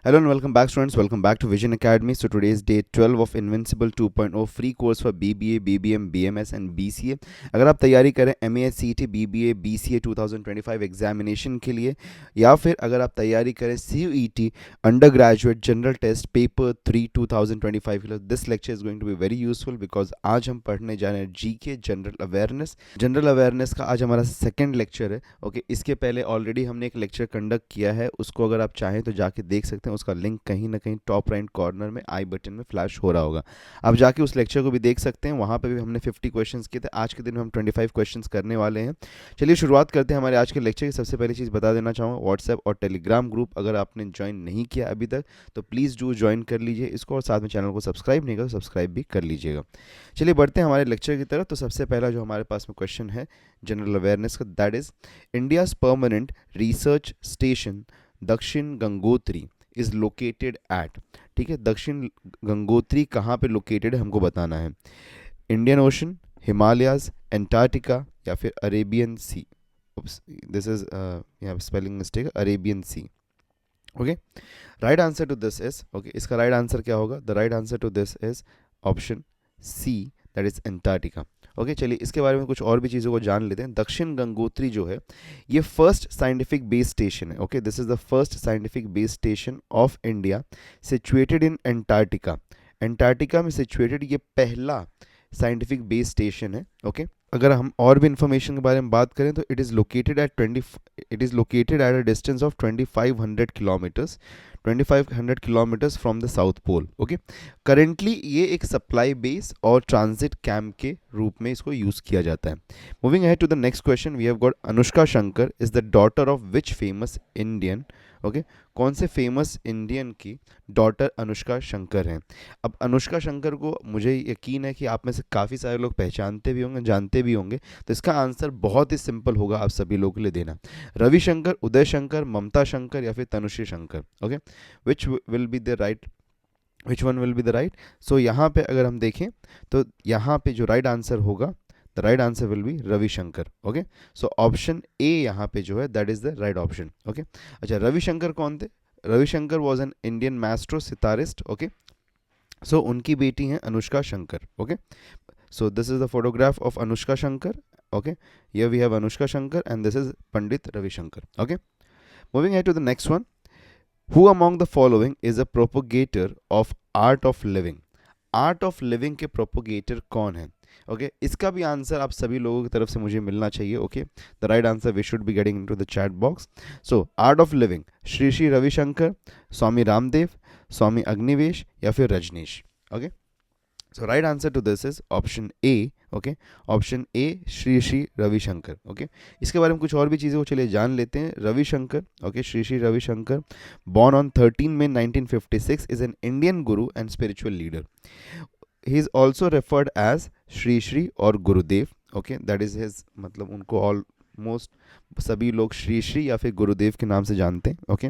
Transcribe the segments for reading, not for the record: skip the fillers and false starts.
Hello and welcome back, students. Welcome back to Vision Academy. So today is day 12 of Invincible 2.0 free course for BBA, BBM, BMS and BCA. अगर आप तैयारी करें MAS CET BBA BCA 2025 examination के लिए, या फिर अगर आप तैयारी करें CUET under graduate general test paper 3 2025 के लिए, this lecture is going to be very useful because आज हम पढ़ने जा रहे हैं GK जनरल अवेयरनेस का आज हमारा सेकेंड लेक्चर है. ओके, इसके पहले ऑलरेडी हमने एक लेक्चर कंडक्ट किया है, उसको अगर आप चाहें तो जाके देख सकते हैं. उसका लिंक कहीं ना कहीं टॉप राइट कॉर्नर में आई बटन में फ्लैश हो रहा होगा. आप जाके उस लेक्चर को भी देख सकते हैं. वहाँ पे भी हमने 50 क्वेश्चंस किए थे. आज के दिन में हम 25 क्वेश्चंस करने वाले हैं. चलिए शुरुआत करते हैं हमारे आज के लेक्चर की. सबसे पहली चीज़ बता देना चाहूँगा, व्हाट्सएप और टेलीग्राम ग्रुप अगर आपने ज्वाइन नहीं किया अभी तक तो प्लीज़ डू ज्वाइन कर लीजिए इसको, और साथ में चैनल को सब्सक्राइब नहीं करो तो सब्सक्राइब भी कर लीजिएगा. चलिए बढ़ते हैं हमारे लेक्चर की तरफ. तो सबसे पहला जो हमारे पास में क्वेश्चन है जनरल अवेयरनेस का, that is India's permanent research station दक्षिण गंगोत्री इज लोकेटेड एट. ठीक है, दक्षिण गंगोत्री कहाँ पे लोकेटेड है हमको बताना है. इंडियन ओशन, हिमालयाज, एंटार्क्टिका या फिर अरेबियन सी. दिस इज यहाँ स्पेलिंग मिस्टेक है, Arabian sea. Okay, right answer to this is, okay इसका राइट आंसर क्या होगा? The right answer to this is option C, that is Antarctica. Okay, चलिए इसके बारे में कुछ और भी चीज़ों को जान लेते हैं. दक्षिण गंगोत्री जो है ये फर्स्ट साइंटिफिक बेस स्टेशन है. Okay, this is the first scientific base station of India situated in Antarctica. Antarctica में सिचुएटेड ये पहला साइंटिफिक बेस स्टेशन है. ओके, अगर हम और भी इंफॉर्मेशन के बारे में बात करें तो it is located at a distance of 2500 kilometres, 2500 kilometres from the south pole. Okay, currently ये एक सप्लाई बेस और ट्रांजिट कैंप के रूप में इसको यूज़ किया जाता है. Moving ahead to the next question, we have got Anushka Shankar is the daughter of which famous Indian. Okay, कौन से फेमस इंडियन की डॉटर अनुष्का शंकर हैं? अब अनुष्का शंकर को मुझे यकीन है कि आप में से काफ़ी सारे लोग पहचानते भी होंगे, जानते भी होंगे. तो इसका आंसर बहुत ही सिंपल होगा आप सभी लोगों के लिए देना. रविशंकर, उदय शंकर, ममता शंकर या फिर Tanushree Shankar. Okay, which will be the right, which one will be the right? So यहाँ पे अगर हम देखें तो यहाँ पे जो राइट आंसर होगा, the right answer will be Ravishankar. Okay, so option A यहाँ पे जो है that is the right option. Okay, अच्छा रविशंकर कौन थे? Ravishankar was an Indian maestro sitarist. Okay, so उनकी बेटी हैं Anushka Shankar. Okay, so this is the photograph of Anushka Shankar. Okay, here we have Anushka Shankar and this is Pandit Ravi Shankar. Okay, moving ahead to the next one. Who among the following is a propagator of art of living? Art of living के propagator कौन है? Okay, इसका भी answer आप सभी लोगों की तरफ से मुझे मिलना चाहिए. Okay, the right answer we should be getting into the chat box. So art of living, Shri Shri Ravishankar, Swami Ramdev, Swami Agnivesh या फिर Rajneesh. Okay, so right answer to this is option A. okay, option A, Shri Shri Ravishankar. Okay, इसके बारे में कुछ और भी चीज़ें को चलिए जान लेते हैं. Ravishankar, okay Shri Shri Ravishankar, born on 13 May 1956, is an Indian guru and spiritual leader. He is also referred as Shri Shri और गुरुदेव. ओके, दैट इज हिज, मतलब उनको ऑलमोस्ट सभी लोग श्री श्री या फिर गुरुदेव के नाम से जानते हैं. Okay,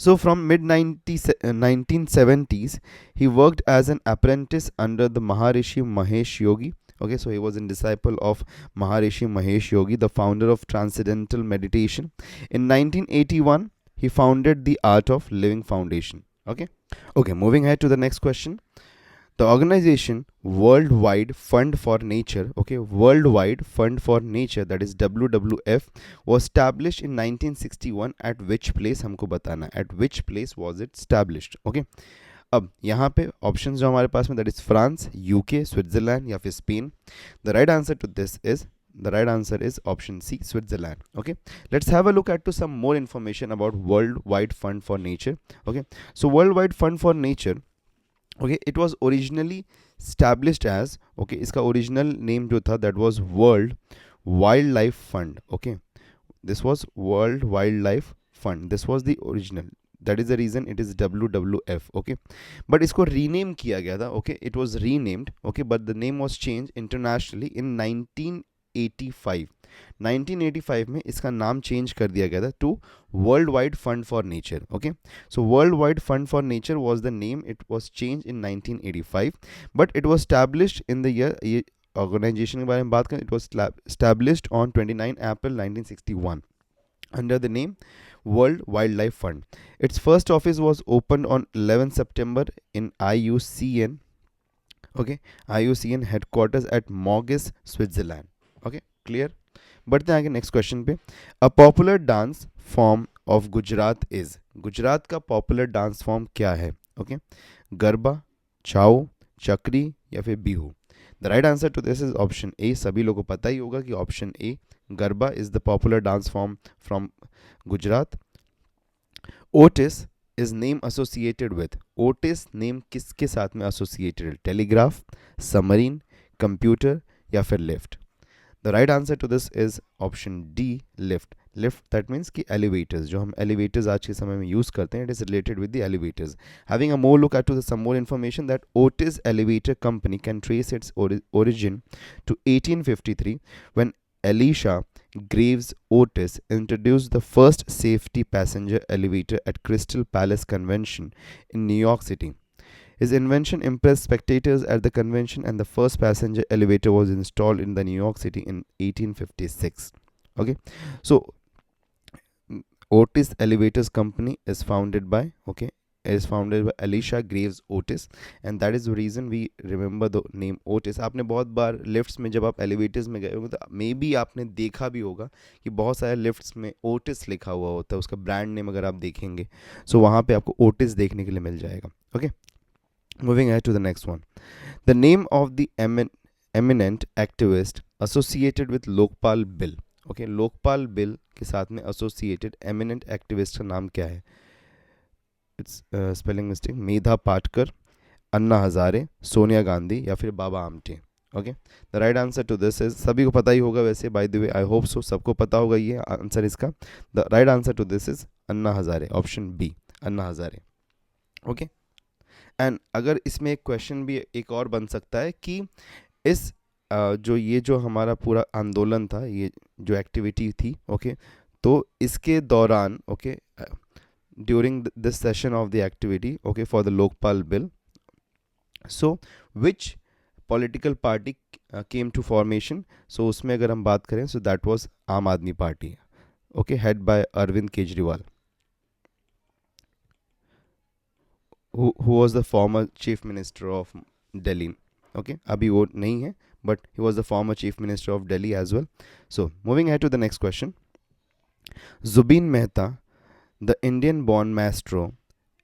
so from mid 1970s, he worked as an apprentice under the Maharishi Mahesh Yogi. Okay, so he was a disciple of Maharishi Mahesh Yogi, the founder of Transcendental Meditation. In 1981, he founded the Art of Living Foundation. Okay, moving ahead to the next question. The organization Worldwide Fund for Nature, okay, Worldwide Fund for Nature, that is WWF, was established in 1961 at which place? हमको बताना, at which place was it established? Okay, अब यहाँ पे options जो हमारे पास में, that is France, UK, Switzerland या फिर Spain. The right answer to this is, the right answer is option C, Switzerland. Okay, let's have a look at to some more information about Worldwide Fund for Nature. Okay, so Worldwide Fund for Nature, okay, it was originally established as, okay, इसका original name जो था that was World Wildlife Fund. Okay, this was World Wildlife Fund, this was the original, that is the reason it is WWF. Okay, but इसको rename किया गया था. Okay, it was renamed. Okay, but the name was changed internationally in 1985. 1985 में इसका नाम change कर दिया गया था to world wide fund for nature. Okay, so world wide fund for nature was the name, it was change in 1985, but it was established in the year, ये organisation के बारे में बात करें, it was established on 29 April 1961 under the name World Wildlife Fund. Its first office was opened on 11 September in IUCN. Okay, IUCN headquarters at Morges, Switzerland. Okay, clear. बढ़ते हैं आगे next question पे. A popular dance form of Gujarat is. Gujarat का popular dance form क्या है? Okay, garba, छाओ, चक्री या फिर Bihu. The right answer to this is option A. सभी लोगों को पता ही होगा कि option A Garba is the popular dance form from Gujarat. Otis is name associated with. Otis name किसके साथ में एसोसिएटेड? टेलीग्राफ, सबमरीन, कंप्यूटर या फिर lift. The right answer to this is option D, lift. Lift that means कि elevators, जो हम elevators आज के समय में यूज करते हैं, it is related with the elevators. Having a more look at some more information that Otis elevator company can trace its origin to 1853 when Elisha Graves Otis introduced the first safety passenger elevator at Crystal Palace Convention in New York City. His invention impressed spectators at the convention, and the first passenger elevator was installed in the New York City in 1856. Okay, so Otis Elevators Company is founded by Elisha Graves Otis, and that is the reason we remember the name Otis. आपने बहुत बार lifts में जब आप elevators में गए होंगे तो may be आपने देखा भी होगा कि बहुत सारे लिफ्ट्स में ओटिस लिखा हुआ होता है, उसका ब्रांड नेम अगर आप देखेंगे सो वहाँ पे आपको ओटिस देखने के लिए मिल जाएगा. Okay, moving ahead to the next one. The name of the eminent activist associated with Lokpal Bill. Okay, Lokpal bill के साथ में एसोसिएटेड एमिनेंट एक्टिविस्ट का नाम क्या है? Its spelling mistake. Medha Patkar, Anna Hazare, Sonia Gandhi या फिर Baba Amte. Okay, the right answer to this is, सभी को पता ही होगा वैसे, by the way I hope so सबको पता होगा ये आंसर इसका. The right answer to this is Anna Hazare, option B, Anna Hazare. Okay, and अगर इसमें एक क्वेश्चन भी एक और बन सकता है कि इस जो हमारा पूरा आंदोलन था, ये जो एक्टिविटी थी, ओके, तो इसके दौरान, okay, during this session of the activity, okay, for the Lokpal bill, so which political party came to formation? So उसमें अगर हम बात करें so that was Aam Aadmi Party, okay, head by Arvind Kejriwal, who was the former chief minister of Delhi. Okay, अभी वो नहीं है, but he was the former chief minister of Delhi as well. So moving ahead to the next question. Zubin Mehta, the Indian born maestro,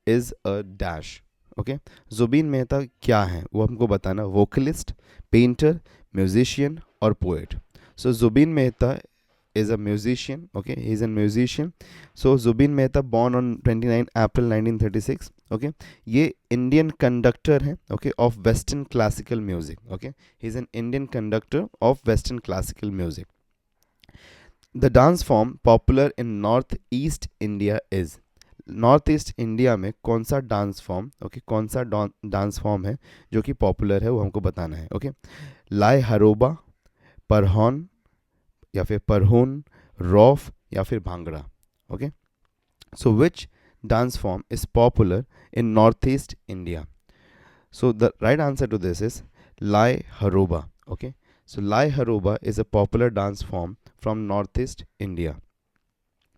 is a dash. Okay, Zubin Mehta क्या है वो हमको बताना. Vocalist, painter, musician और poet. So Zubin Mehta is a musician. Okay, he is a musician. So Zubin Mehta born on 29 April 1936. Okay, ये Indian conductor है, okay, of western classical music. Okay, he is an Indian conductor of western classical music. The dance form popular in north east India is. North east India में कौन सा dance form, okay, कौन सा dance form है जो कि popular है, वो हमको बताना है. ओके, लाय हरोबा, परहॉन या फिर परहून, रौफ या फिर bhangra. Okay, so which dance form is popular in northeast India? So the right answer to this is Lai Haroba. Okay, so Lai Haroba is a popular dance form from northeast India.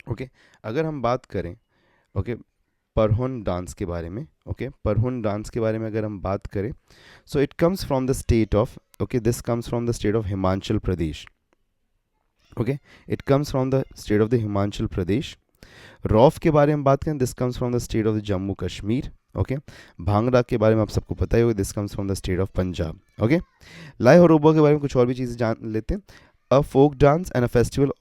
Okay, अगर हम बात करें, okay, परहुन dance के बारे में, okay, परहुन dance के बारे में अगर हम बात करें, so it comes from the state of, okay, this comes from the state of Himachal Pradesh. Okay, it comes from the state of the Himachal Pradesh. Rauf के बारे में बात करें, this comes from the state of Jammu Kashmir. Okay, Bhangra के बारे में आप सबको पता ही होगा, this comes from the state of Punjab. Okay, Lai Haraoba के बारे में कुछ और भी चीज़ें जान लेते हैं. A folk dance and a festival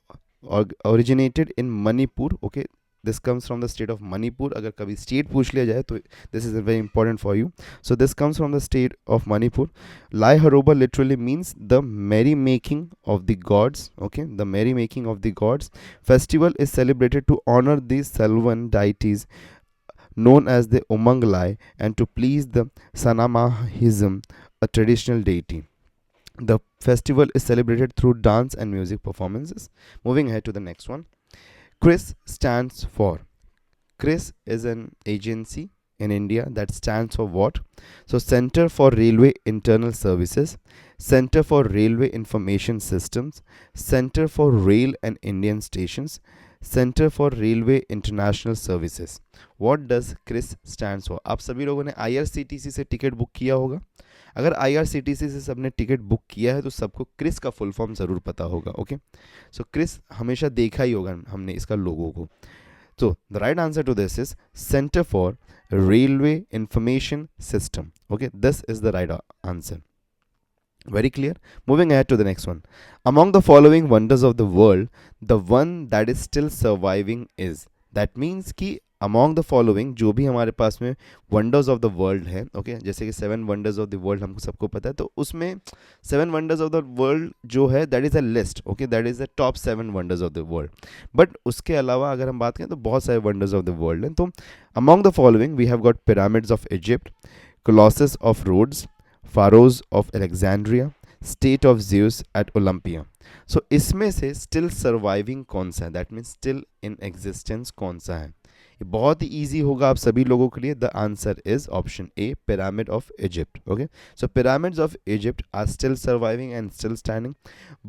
originated in Manipur. Okay, this comes from the state of Manipur. अगर कभी स्टेट पूछ लिया जाए तो this is very important for you. So this comes from the state of Manipur. Lai Haraoba literally means the merry making of the gods. Okay, the merry making of the gods. Festival is celebrated to honour the Selvan deities known as the Umanglai and to please the Sanamahism, a traditional deity. The festival is celebrated through dance and music performances. Moving ahead to the next one. CRIS stands for. CRIS is an agency in India that stands for what? So Center for Railway Internal Services, Center for Railway Information Systems, Center for Rail and Indian Stations, centre for railway international services. What does CRIS stands for? आप सभी लोगों ने IRCTC से ticket book किया होगा. अगर IRCTC से सबने टिकट बुक किया है तो सबको क्रिस का फुल फॉर्म ज़रूर पता होगा. ओके, सो क्रिस हमेशा देखा ही होगा हमने इसका लोगो को. So the right answer to this is Center for Railway Information System. Okay, this is the right answer. Very clear. Moving ahead to the next one. Among the following wonders of the world, the one that is still surviving is. That means कि among the following जो भी हमारे पास में wonders of the world है, okay, जैसे कि 7 wonders of the world हमको सबको पता है, तो उसमें 7 wonders of the world जो है that is a list, okay, that is the top 7 wonders of the world. But उसके अलावा अगर हम बात करें तो बहुत सारे wonders of the world हैं. तो among the following we have got pyramids of Egypt, Colossus of Rhodes, Pharaohs of Alexandria, State of Zeus at Olympia. So इसमें से still surviving कौन सा है? That means still in existence कौन सा है? ये बहुत ही easy होगा आप सभी लोगों के लिए. The answer is option A, Pyramid of Egypt. Okay, so pyramids of Egypt are still surviving and still standing.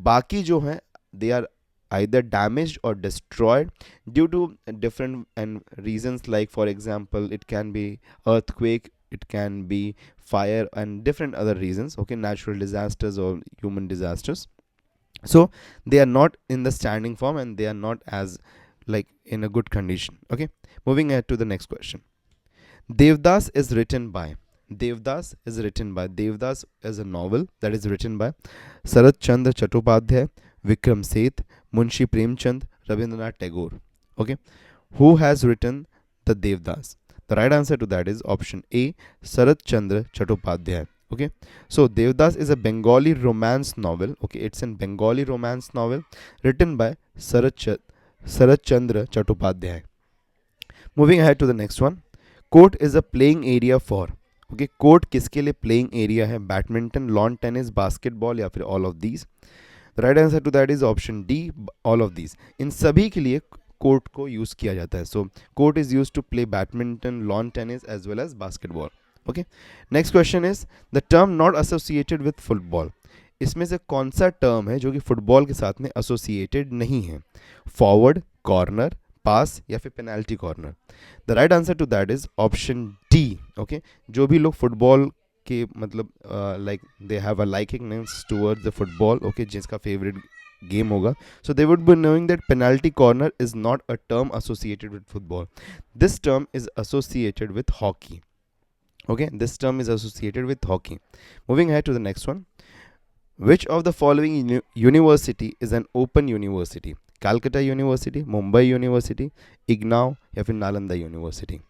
बाकी जो हैं they are either damaged or destroyed due to different and reasons, like for example it can be earthquake, it can be fire and different other reasons, okay, natural disasters or human disasters. So they are not in the standing form and they are not as like in a good condition. Okay, moving ahead to the next question. Devdas is written by. Devdas is written by. Devdas is a novel that is written by Sarat Chandra Chattopadhyay, Vikram Seth, Munshi Premchand, Rabindranath Tagore. Okay, who has written the Devdas? The right answer to that is option A, Sarat Chandra Chattopadhyay. Okay, so Devdas is a Bengali romance novel. Okay, it's a Bengali romance novel written by Sarat Chandra Chattopadhyay. Moving ahead to the next one. Court is a playing area for. Okay, court किसके लिए playing area है? Badminton, lawn tennis, basketball या फिर all of these. The right answer to that is option D, all of these. इन सभी के लिए court को use किया जाता है. So court is use to play badminton, lawn tennis as well as basketball. Okay, next question is the term not associated with football. इसमें से कौन सा टर्म है जो कि फुटबॉल के साथ में एसोसिएटेड नहीं है? फॉरवर्ड, कॉर्नर, पास या फिर penalty corner. The right answer to that is option D. Okay, जो भी लोग फुटबॉल के मतलब like they have a likingness towards the football, okay, जिसका फेवरेट गेम होगा, so they would be knowing that penalty corner is not a term associated with football. This term is associated with hockey. Okay, this term is associated with hockey. Moving ahead to the next one. Which of the following university is an open university? Calcutta University, Mumbai University, IGNOU या फिर Nalanda University.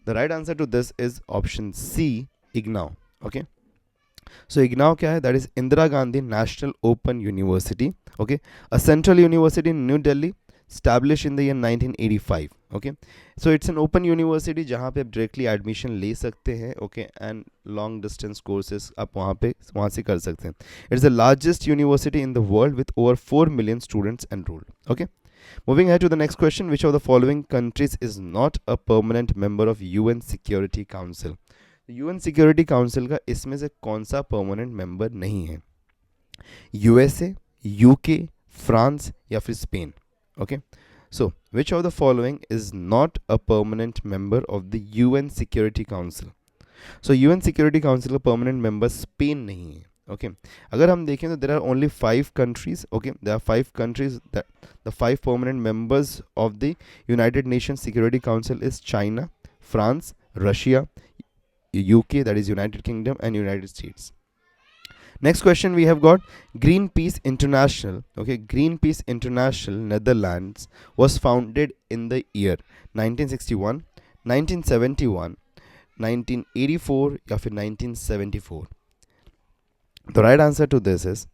The right answer to this is option C, IGNOU. Okay, so IGNOU क्या है? That is Indira Gandhi National Open University. Okay, a central university in New Delhi, established in the year 1985. Okay, so it's an open university जहाँ पे आप directly admission ले सकते हैं. Okay, and long distance courses आप वहाँ से कर सकते हैं. It's the largest university in the world with over 4 million students enrolled. Okay, moving ahead to the next question. Which of the following countries is not a permanent member of UN Security Council? UN Security Council का इसमें से कौन सा permanent member नहीं है? USA, UK, France या फिर Spain. Okay, so which of the following is not a permanent member of the UN security council? So UN security council का परमानेंट मेंबर स्पेन नहीं है. ओके, अगर हम देखें तो there are only 5 countries. Okay, there are 5 countries. The 5 permanent members of the united nation security council is China, France, Russia, UK, that is United Kingdom, and United States. Next question we have got Greenpeace International. Okay, Greenpeace International Netherlands was founded in the year 1961, 1971, 1984 या फिर 1974. The right answer to this is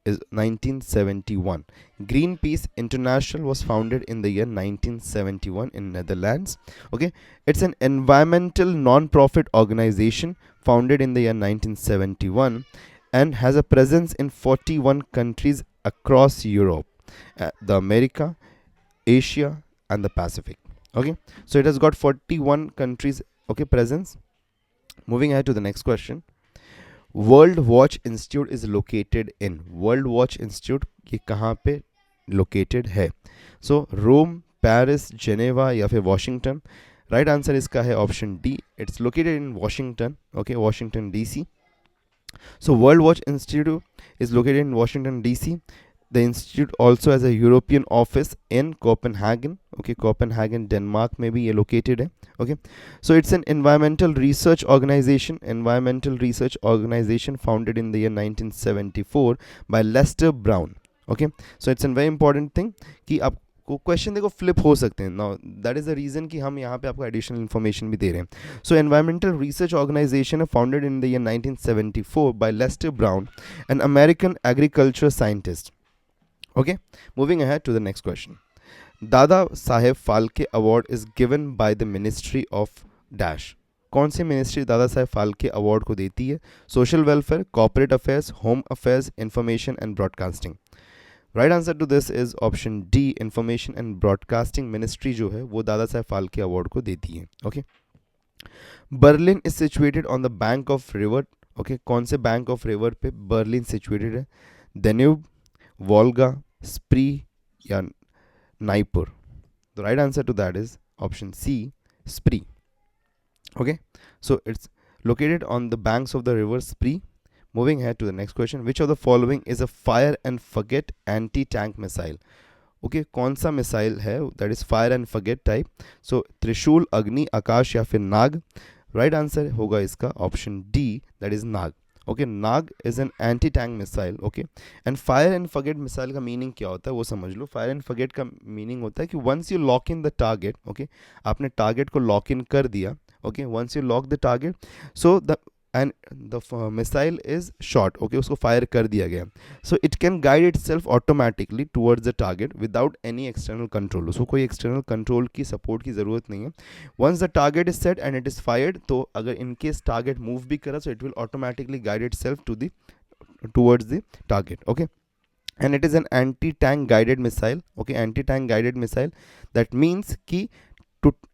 1971. Greenpeace International was founded in the year 1971 in Netherlands. Okay, it's an environmental non-profit organization founded in the year 1971 and has a presence in 41 countries across Europe, the America, Asia and the Pacific. Okay, so it has got 41 countries, okay, presence. Moving ahead to the next question. World Watch Institute is located in. World Watch Institute ये कहाँ पे located है? सो रोम, Paris, Geneva या फिर Washington? Right answer इसका है option D, it's located in Washington, okay, Washington DC. So World Watch Institute is located in Washington DC. The institute also has a European office in Copenhagen. Okay, Copenhagen, Denmark में भी ये located है. Okay, so it's an environmental research organization. Environmental research organization founded in the year 1974 by Lester Brown. Okay, so it's a very important thing कि आपको question देखो flip हो सकते हैं. Now that is the reason कि हम यहाँ पे आपको एडिशनल इन्फॉर्मेशन भी दे रहे हैं. So environmental research organisation founded in the year 1974 by Lester Brown, an American agriculture scientist. Okay, moving ahead to the next question. Dada Saheb Phalke Award is given by the Ministry of Dash. कौन सी ministry Dada Saheb Phalke award को देती है? Social welfare, corporate affairs, home affairs, information and broadcasting. Right answer to this is option D, information and broadcasting ministry जो है वो Dada Saheb Phalke award को देती है. Okay. Berlin is situated on the bank of river. Okay, कौन से bank of river पे Berlin situated है? डेन्यूब, वोल्गा, स्प्री या Dnieper? The right answer to that is option C, Spree. Okay, so it's located on the banks of the river Spree. Moving ahead to the next question. Which of the following is a fire and forget anti-tank missile? Okay, कौन सा missile है that is fire and forget type? So त्रिशूल, अग्नि, आकाश या फिर नाग? Right answer होगा इसका option D, that is Nag. Okay, Nag is an anti tank missile. Okay, and fire and forget missile का मीनिंग क्या होता है वो समझ लो. फायर एंड फॉरगेट का मीनिंग होता है कि once you lock in the target, okay, आपने टारगेट को लॉक इन कर दिया. Okay, once you lock the target, so the missile is shot. Okay, उसको fire कर दिया गया. So it can guide itself automatically towards the target without any external control. उसको कोई external control की support की ज़रूरत नहीं है. Once the target is set and it is fired, तो अगर in case target move भी करा, so it will automatically guide itself towards the target. Okay, and it is an anti-tank guided missile. Okay, anti-tank guided missile, that means कि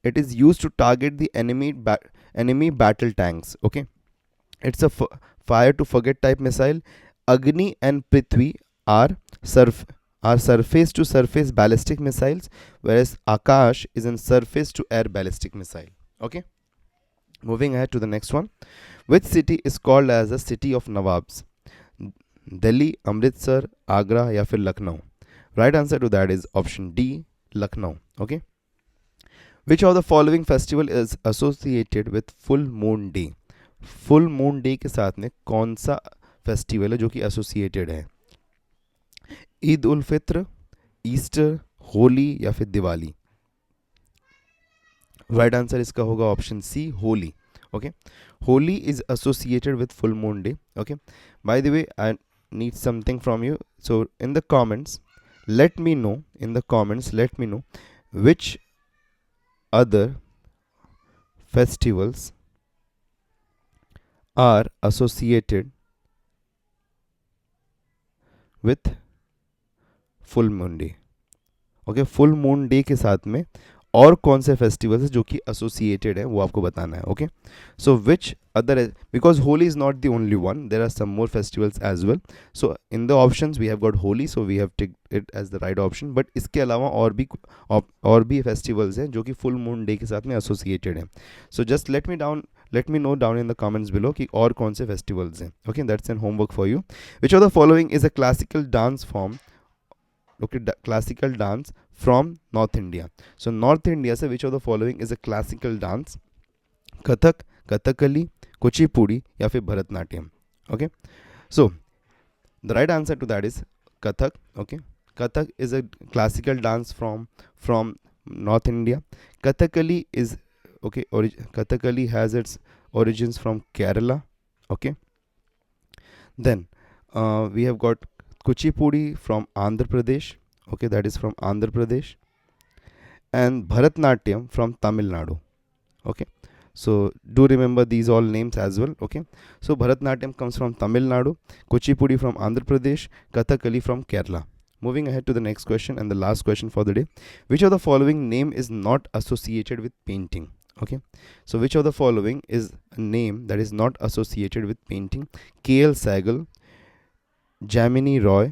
it is used to target the enemy battle tanks. Okay, it's a fire to forget type missile. Agni and Prithvi are surface to surface ballistic missiles, whereas Akash is a surface to air ballistic missile. Okay, moving ahead to the next one. Which city is called as the city of Nawabs? Delhi, Amritsar, Agra या फिर Lucknow? Right answer to that is option D, Lucknow. Okay, which of the following festival is associated with full moon day? full moon day के साथ में कौन सा festival है जो कि एसोसिएटेड है? ईद उल फित्र, ईस्टर, होली या फिर दिवाली? राइट आंसर इसका होगा option C, Holi. Okay, Holi is associated with full moon day. Okay, by the way I need something from you. So in the comments let me know which other festivals are associated with full moon day. Okay, full moon day के साथ में और कौन से festivals है जो कि associated है वो आपको बताना है. Okay, so which other, because Holi is not the only one, there are some more festivals as well. So in the options we have got Holi, so we have take it as the right option. But इसके अलावा और भी festivals हैं जो कि full moon day के साथ में एसोसिएटेड हैं. So just let me know down in the comments below कि और कौन से फेस्टिवल्स हैं. Okay, that's an homework for you. Which of the following is a classical dance form? Okay, classical dance from North India. So North India से which of the following is a classical dance? Kathak, Kathakali, Kuchipudi या फिर Bharatanatyam? Okay, so the right answer to that is Kathak. Okay, Kathak is a classical dance from North India. Kathakali is okay. Kathakali has its origins from Kerala. Okay, then we have got Kuchipudi from Andhra Pradesh. Okay, that is from Andhra Pradesh. And Bharatnatyam from Tamil Nadu. Okay, so do remember these all names as well. Okay, so Bharatnatyam comes from Tamil Nadu, Kuchipudi from Andhra Pradesh, Kathakali from Kerala. Moving ahead to the next question and the last question for the day. Which of the following name is not associated with painting? Okay, so which of the following is a name that is not associated with painting? KL Sehgal, Jamini Roy,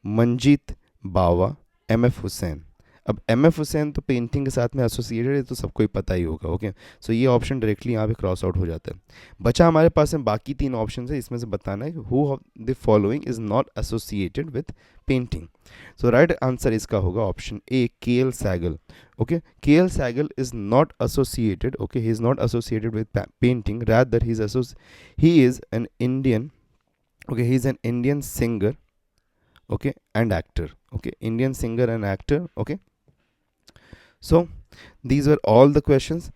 Manjeet Bawa, MF. Hussain. अब MF. Hussain तो painting के साथ में associated है, तो सबको ही पता ही होगा। ओके, सो ये ऑप्शन डायरेक्टली यहाँ पे क्रॉस आउट हो जाता है। बचा हमारे पास में बाकी 3 ऑप्शन है, इसमें से बताना है कि who of the following is not associated with painting. So right answer इसका होगा option A, K L. Saigal. Okay, K L. Saigal is not associated, okay, he is not associated with painting, rather he is an Indian, okay, he is an Indian singer, okay, and actor, okay, Indian singer and actor, okay. So these were all the questions,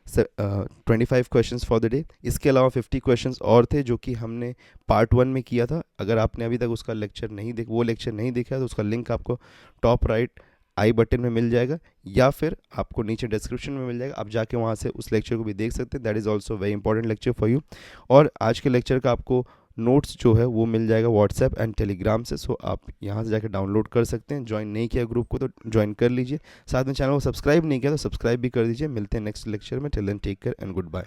25 questions for the day। इसके अलावा 50 questions और थे जो कि हमने part 1 में किया था। अगर आपने अभी तक उसका लेक्चर नहीं वो लेक्चर नहीं देखा है तो उसका लिंक आपको टॉप राइट आई बटन में मिल जाएगा, या फिर आपको नीचे डिस्क्रिप्शन में मिल जाएगा, आप जाके वहाँ से उस लेक्चर को भी देख सकते हैं। That is also very important lecture for you. और आज के लेक्चर का आपको नोट्स जो है वो मिल जाएगा व्हाट्सएप एंड टेलीग्राम से। सो आप यहाँ से जाकर डाउनलोड कर सकते हैं। ज्वाइन नहीं किया ग्रुप को तो ज्वाइन कर लीजिए, साथ में चैनल को सब्सक्राइब नहीं किया तो सब्सक्राइब भी कर दीजिए। मिलते हैं नेक्स्ट लेक्चर में। Till then take care and good bye.